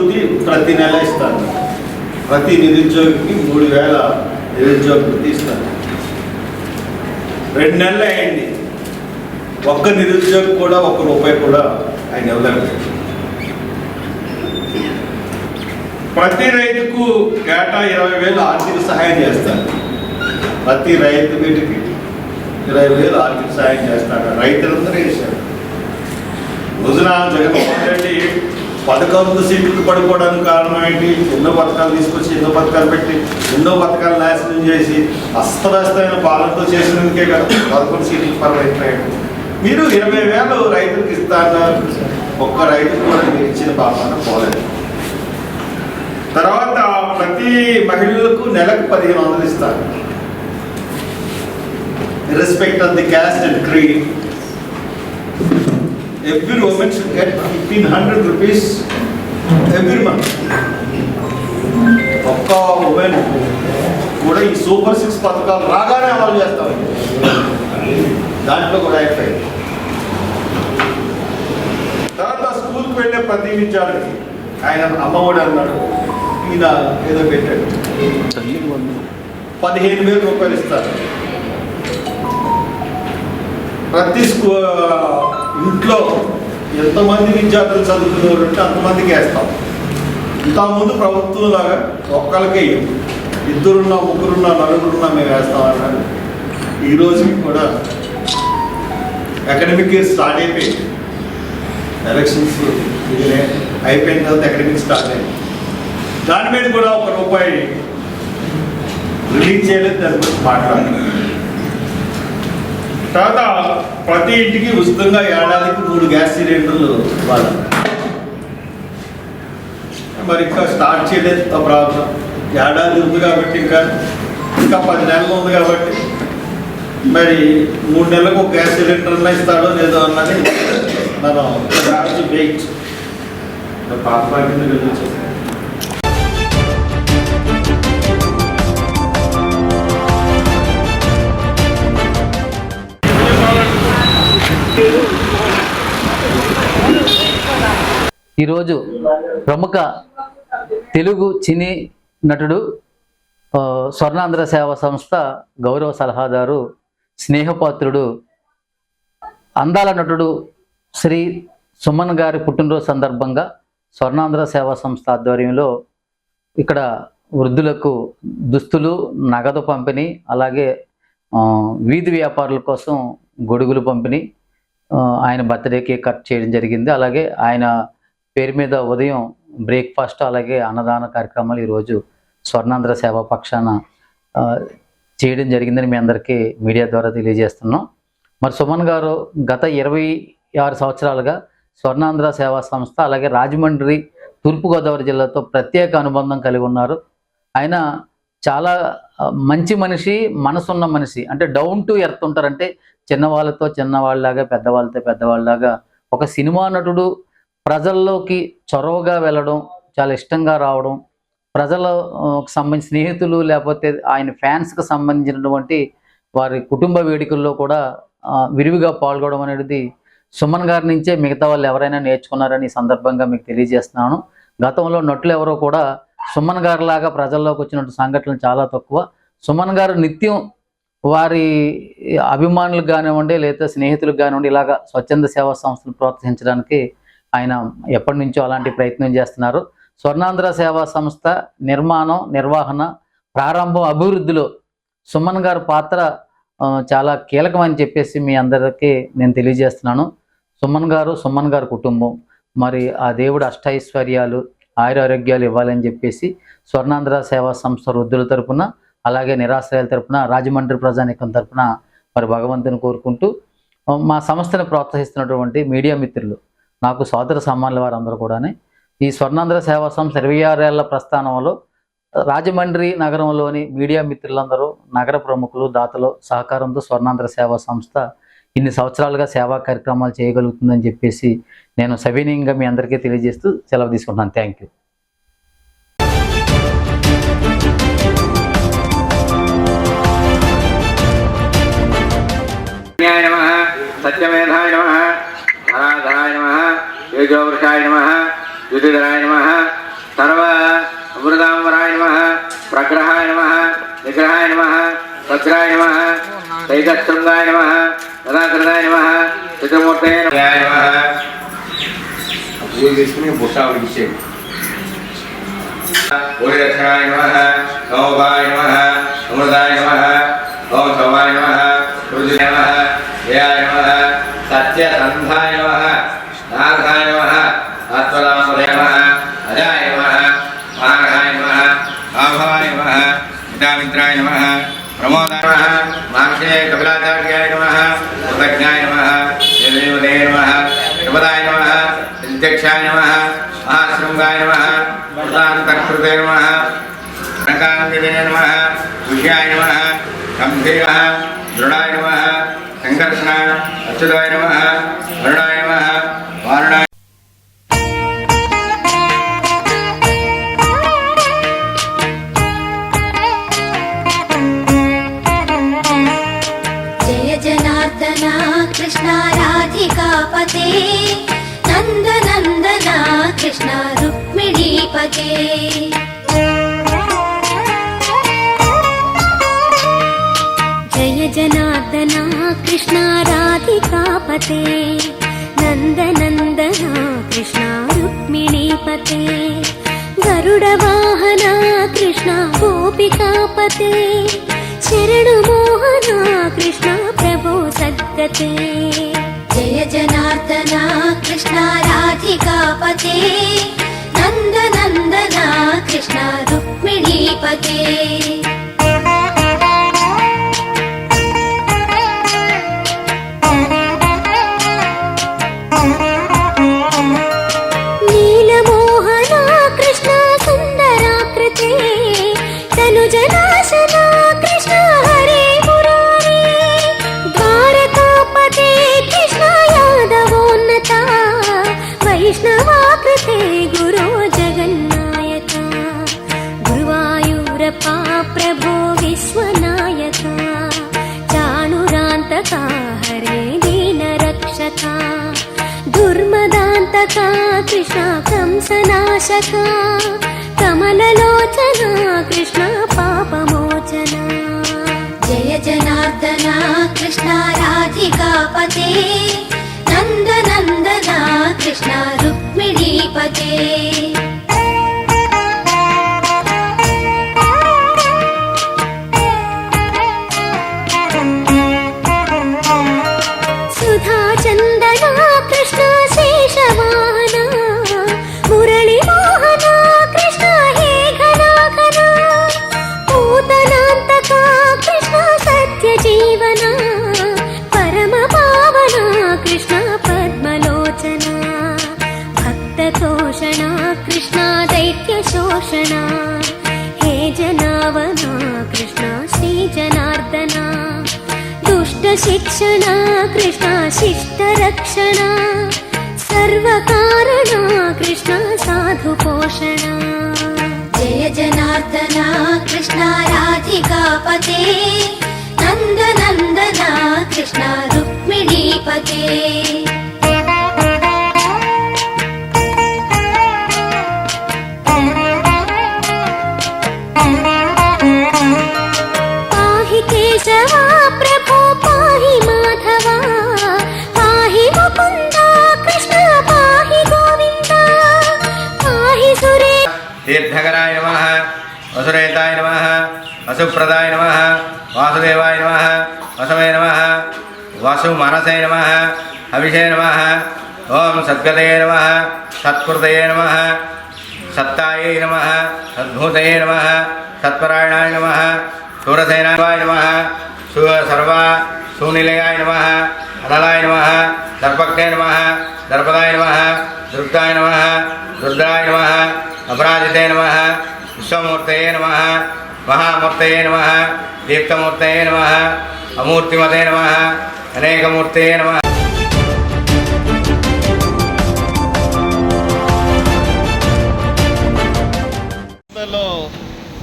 వృత్తి ప్రతి నెల ఇస్తారు. ప్రతి నిరుద్యోగికి 3000 నిరుద్యోగ వృత్తి ఇస్తారు. 2 నెలలు అయ్యింది, ఒక్క నిరుద్యోగి కూడా ₹1 కూడా ఆయన ఇవ్వలేదు. ప్రతి రైతుకు ఏటా 20,000 ఆర్థిక సహాయం చేస్తారు. ప్రతి రైతు వీటికి 20,000 ఆర్థిక సహాయం చేస్తారు. రైతులందరూ వేశారు. రోజున జగన్మోహన్ రెడ్డి 11 సీట్లకు పడిపోవడానికి కారణం ఏంటి? ఎన్నో పథకాలు తీసుకొచ్చి ఎన్నో పథకాలు పెట్టి ఎన్నో పథకాలు నాశనం చేసి అస్తవ్యస్తమైన పాలనతో చేసినందుకే కదా 11 సీట్లకు పరిమితమయ్యాడు. మీరు 20,000 రైతులకు ఇస్తారన్నారు. ఒక్క రైతుకు కూడా మీరు ఇచ్చిన పాలన పోలేదు. తర్వాత ప్రతి మహిళలకు నెలకు 1,500 ఇస్తారు. Irrespective of the caste and creed, every woman should get 1,500 rupees every month. ఒక్క ఉమెన్ కూడా ఈ సూపర్ 6 పథకాలు రాగానే అమలు చేస్తామండి. దాంట్లో కూడా అయిపోయింది. తర్వాత స్కూల్కి వెళ్ళే ప్రతి విద్యార్థికి ఆయన అమ్మఒడి అన్నాడు, ఈయన ఏదో పెట్టాడు, 15,000 రూపాయలు ఇస్తారు. ప్రతి ఇంట్లో ఎంతమంది విద్యార్థులు చదువుకునేవారు ఉంటే అంతమందికి వేస్తాం. ఇంతకుముందు ప్రభుత్వం లాగా ఒక్కరికే 2 3 4 మేము వేస్తామన్నారు. ఈ రోజుకి కూడా అకాడమిక్ ఇయర్ స్టార్ట్ అయిపోయింది. ఎలక్షన్స్ అయిపోయిన తర్వాత అకాడమిక్ స్టార్ట్ అయింది. దాని మీద కూడా ₹1 రిలీజ్ చేయలేదు. దాని గురించి మాట్లాడాలి. తర్వాత ప్రతి ఇంటికి ఉచితంగా ఏడాదికి 3 గ్యాస్ సిలిండర్లు ఇవ్వాలి. మరి ఇంకా స్టార్ట్ చేయలేదు. ప్రాబ్లం ఏడాది ఉంది కాబట్టి ఇంకా 10 నెలలు ఉంది కాబట్టి మరి 3 నెలలకు ఒక గ్యాస్ సిలిండర్ ఇస్తాడో లేదో అన్నది మనం వెయిట్. పాత వచ్చేసి ఈరోజు ప్రముఖ తెలుగు సినీ నటుడు, స్వర్ణాంధ్ర సేవా సంస్థ గౌరవ సలహాదారు, స్నేహపాత్రుడు, అందాల నటుడు శ్రీ సుమన్ గారి పుట్టినరోజు సందర్భంగా స్వర్ణాంధ్ర సేవా సంస్థ ఆధ్వర్యంలో ఇక్కడ వృద్ధులకు దుస్తులు, నగదు పంపిణీ, అలాగే వీధి వ్యాపారుల కోసం గొడుగులు పంపిణీ, ఆయన బర్త్డే కేక్ కట్ చేయడం జరిగింది. అలాగే ఆయన పేరు మీద ఉదయం బ్రేక్ఫాస్ట్, అలాగే అన్నదాన కార్యక్రమాలు ఈరోజు స్వర్ణాంధ్ర సేవా పక్షాన చేయడం జరిగిందని మీ అందరికీ మీడియా ద్వారా తెలియజేస్తున్నాం. మరి సుమన్ గారు గత 26 సంవత్సరాలుగా స్వర్ణాంధ్ర సేవా సంస్థ, అలాగే రాజమండ్రి తూర్పుగోదావరి జిల్లాతో ప్రత్యేక అనుబంధం కలిగి ఉన్నారు. ఆయన చాలా మంచి మనిషి, మనసున్న మనిషి. అంటే డౌన్ టు ఎర్త్ ఉంటారంటే చిన్నవాళ్ళతో చిన్నవాళ్ళలాగా, పెద్దవాళ్ళతో పెద్దవాళ్ళలాగా. ఒక సినిమా నటుడు ప్రజల్లోకి చొరవగా వెళ్ళడం, చాలా ఇష్టంగా రావడం, ప్రజలకు సంబంధించిన స్నేహితులు లేకపోతే ఆయన ఫ్యాన్స్కి సంబంధించినటువంటి వారి కుటుంబ వేడుకల్లో కూడా విరివిగా పాల్గొనడం అనేది సుమన్ గారి నుంచే మిగతా వాళ్ళు ఎవరైనా నేర్చుకున్నారని ఈ సందర్భంగా మీకు తెలియజేస్తున్నాను. గతంలో నటులు ఎవరో కూడా సుమన్ గారిలాగా ప్రజల్లోకి వచ్చినట్టు సంఘటనలు చాలా తక్కువ. సుమన్ గారు నిత్యం వారి అభిమానులకు కానివ్వండి, లేదా స్నేహితులకు కానివ్వండి, ఇలాగా స్వచ్ఛంద సేవా సంస్థను ప్రోత్సహించడానికి ఆయన ఎప్పటి నుంచో అలాంటి ప్రయత్నం చేస్తున్నారు. స్వర్ణాంధ్ర సేవా సంస్థ నిర్మాణం, నిర్వహణ, ప్రారంభం, అభివృద్ధిలో సుమన్ గారి పాత్ర చాలా కీలకమని చెప్పేసి మీ అందరికీ నేను తెలియజేస్తున్నాను. సుమన్ గారు కుటుంబం మరి ఆ దేవుడు అష్టైశ్వర్యాలు, ఆయురారోగ్యాలు ఇవ్వాలని చెప్పేసి స్వర్ణాంధ్ర సేవా సంస్థ వృద్ధుల తరపున, అలాగే నిరాశ్రయాల తరపున, రాజమండ్రి ప్రజానీకం తరపున మరి భగవంతుని కోరుకుంటూ, మా సంస్థను ప్రోత్సహిస్తున్నటువంటి మీడియా మిత్రులు, నాకు సోదర సమానుల వారందరూ కూడా ఈ స్వర్ణాంధ్ర సేవా సంస్థ 26 ఏళ్ల ప్రస్థానంలో రాజమండ్రి నగరంలోని మీడియా మిత్రులందరూ, నగర ప్రముఖులు, దాతలు సహకారంతో స్వర్ణాంధ్ర సేవా సంస్థ ఇన్ని సంవత్సరాలుగా సేవా కార్యక్రమాలు చేయగలుగుతుందని చెప్పేసి నేను సవినయంగా మీ అందరికీ తెలియజేస్తూ సెలవు తీసుకుంటున్నాను. Thank you. సత్యమేధాయ నమః, ధనాధనాయ నమః, తేజోవృషాయ నమః, యుధిధరాయ నమః, सर्व अमृतांबराय नमः प्रग्रहाय नमः निग्रहाय नमः वज्राय नमः तैजशृंगाय नमः गदाधराय नमः चित्रमूर्ते नमः पूर्णदक्षिणाय नमः नमोभाय नमः अमृताय नमः ओम सोमाय नमः रुद्राय नमः जयाय नमः सत्यसन्धाय नमः नाथाय नमः आत्मरामपदे नमः अजाय नमः महाराय नमः आभाय नमः पितामित्राय नमः प्रमोदाय नमः मांसे कपिलाचार्याय नमः कृतज्ञाय नमः देवदेवते नमः शिवदाय नमः अध्यक्षाय नमः महाशृंगाय नमः प्रधानतकृते नमः नकान्विते नमः विषयाय नमः शम्भे नमः दृढाय नमः संकर्षण अच्युताय नमः वरुणाय नमः वारुणाय जय जनार्दना कृष्णा राधिकापते नन्दनन्दना कृष्णा रुक्मिणीपते जय जनार्दना कृष्णा राधिकापते नन्दनन्दना कृष्णा रुक्मिणीपते गरुडवाहना कृष्णा गोपिकापते शरणुमोहना कृष्णा प्रभो सद्गते जय जनार्दना कृष्णा राधिकापते नन्दनन्दना कृष्णा रुक्मिणीपते नीलमोहना कृष्णा सुन्दराकृते तनुजनाशना कृष्णा हरे मुरारे द्वारकापते कृष्णा यादवोन्नता वैष्णवाकृते गुरो जगन्नायका गुरुवायूरप्पा प्रभो विश्वनायका चाणुरान्तका हरे दीनरक्षका दुर्मदान्तका कृष्णा कंसनाशका कमललोचना कृष्णा पापमोचना जय जनार्दना कृष्णा राधिकापते नन्दनन्दना कृष्णा रुक्मिणीपते सुधाचन्दना कृष्णा शेषवाहना मुरळीमोहना कृष्णा हे घनाघना पूतनान्तका कृष्णा सत्यजीवना परमपावना कृष्णा पद्मलोचना भक्ततोषणा कृष्णा दैत्यशोषणा हे जनावना कृष्णा श्रीजनार्दना दुष्टशिक्षणा कृष्णा शिष्टरक्षणा सर्वकारणा कृष्णा साधुपोषणा जय जनार्दना कृष्णा राधिकापते नन्दनन्दना कृष्णा रुक्मिणीपते पाहि केशवा प्रभो पाहि माधवा पाहि मुकुन्दा कृष्ण पाहि गोविन्दा पाहि सुरे तीर्थकराय नमः वसुरेताय नमः वसुप्रदाय नमः वासुदेवाय नमः वसवे नमः वसुमनसे नमः हविषे नमः ओम सद्गते नमः सत्कृतये नमः सत्तायै नमः सद्भूतये नमः सत्परायणाय नमः सूरसेनाय नमः सर्वा सुनिलयाय नमः अनलाय नमः दर्पक्ते नमः दर्पदाय नमः दुर्गाय नमः रुद्राय नमः अपराजिते नमः विश्वमूर्तये नमः महामूर्तये नमः दीप्तमूर्तये नमः अमूर्तिमते नमः अनेकमूर्तये नमः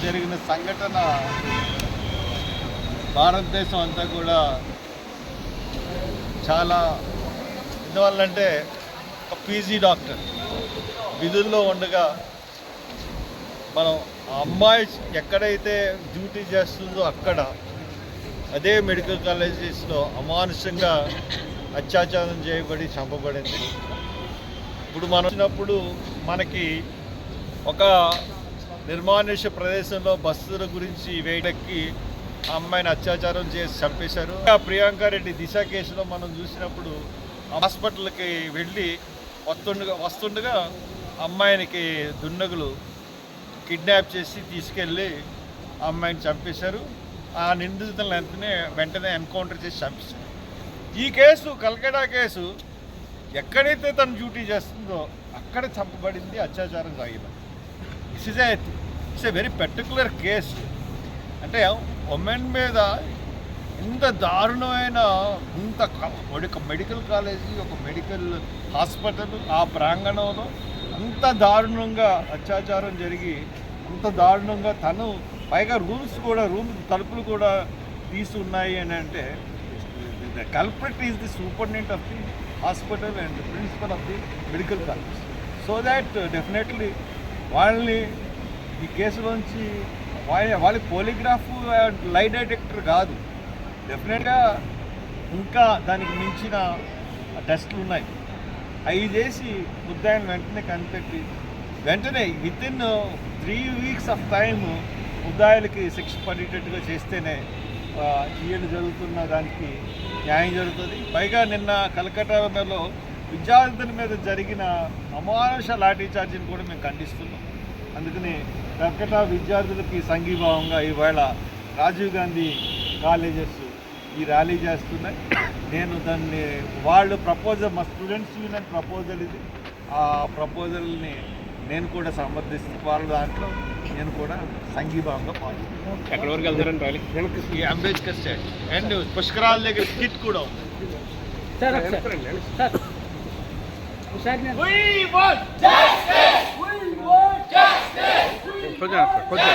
జరిగిన సంఘటన భారతదేశం అంతా కూడా చాలా ఎందువల్లంటే ఒక పీజీ డాక్టర్ విధుల్లో ఉండగా మనం ఆ అమ్మాయి ఎక్కడైతే డ్యూటీ చేస్తుందో అక్కడ అదే మెడికల్ కాలేజెస్లో అమానుషంగా అత్యాచారం చేయబడి చంపబడింది. ఇప్పుడు మనం వచ్చినప్పుడు మనకి ఒక నిర్మానుష్య ప్రదేశంలో బస్సుల గురించి వేయడానికి ఆ అమ్మాయిని అత్యాచారం చేసి చంపేశారు. ప్రియాంక రెడ్డి దిశ కేసులో మనం చూసినప్పుడు హాస్పిటల్కి వెళ్ళి వస్తుండగా అమ్మాయినికి దుండగులు కిడ్నాప్ చేసి తీసుకెళ్ళి ఆ అమ్మాయిని చంపేశారు. ఆ నిందితులను వెంటనే ఎన్కౌంటర్ చేసి చంపేశారు. ఈ కేసు కల్కటా కేసు ఎక్కడైతే తను డ్యూటీ చేస్తుందో అక్కడ చంపబడింది, అత్యాచారం సాగిన. It's a very particular case. అంటే ఉమెన్ మీద ఇంత దారుణమైన ఒక మెడికల్ కాలేజీ, ఒక మెడికల్ హాస్పిటల్, ఆ ప్రాంగణంలో అంత దారుణంగా అత్యాచారం జరిగి అంత దారుణంగా తను పైగా రూమ్ తలుపులు కూడా తీసి ఉన్నాయి అని అంటే the culprit is the superintendent of the hospital and principal of the medical college. So that definitely వాళ్ళని ఈ కేసులోంచి వాళ్ళ పోలిగ్రాఫ్ లై డిటెక్టర్ కాదు, డెఫినెట్గా ఇంకా దానికి మించిన టెస్టులు ఉన్నాయి. అవి చేసి ముద్దాయిని వెంటనే కనిపెట్టి వెంటనే వితిన్ 3 వీక్స్ ఆఫ్ టైమ్ ముద్దాయిలకి శిక్ష పడేటట్టుగా చేస్తేనే ఈయన జరుగుతున్న దానికి న్యాయం జరుగుతుంది. పైగా నిన్న కలకట్టాలో విద్యార్థుల మీద జరిగిన అమానుష లాఠీ చార్జీని కూడా మేము ఖండిస్తున్నాం. అందుకని కలకట్టా విద్యార్థులకి సంఘీభావంగా ఇవాళ రాజీవ్ గాంధీ కాలేజెస్ ఈ ర్యాలీ చేస్తున్నాయి. నేను దాన్ని వాళ్ళు ప్రపోజల్, మా స్టూడెంట్స్ యూనియన్ ప్రపోజల్ ఇది, ఆ ప్రపోజల్ని నేను కూడా సమర్థిస్తూ వాళ్ళ దాంట్లో నేను కూడా సంఘీభావంగా పాల్గొన్నాను. ఎక్కడి వరకు వెళ్తారని ర్యాలీ? ఈ అంబేద్కర్ స్టాట్ అండ్ పుష్కరాల దగ్గర స్కిట్ కూడా ఉంది. కొంచెం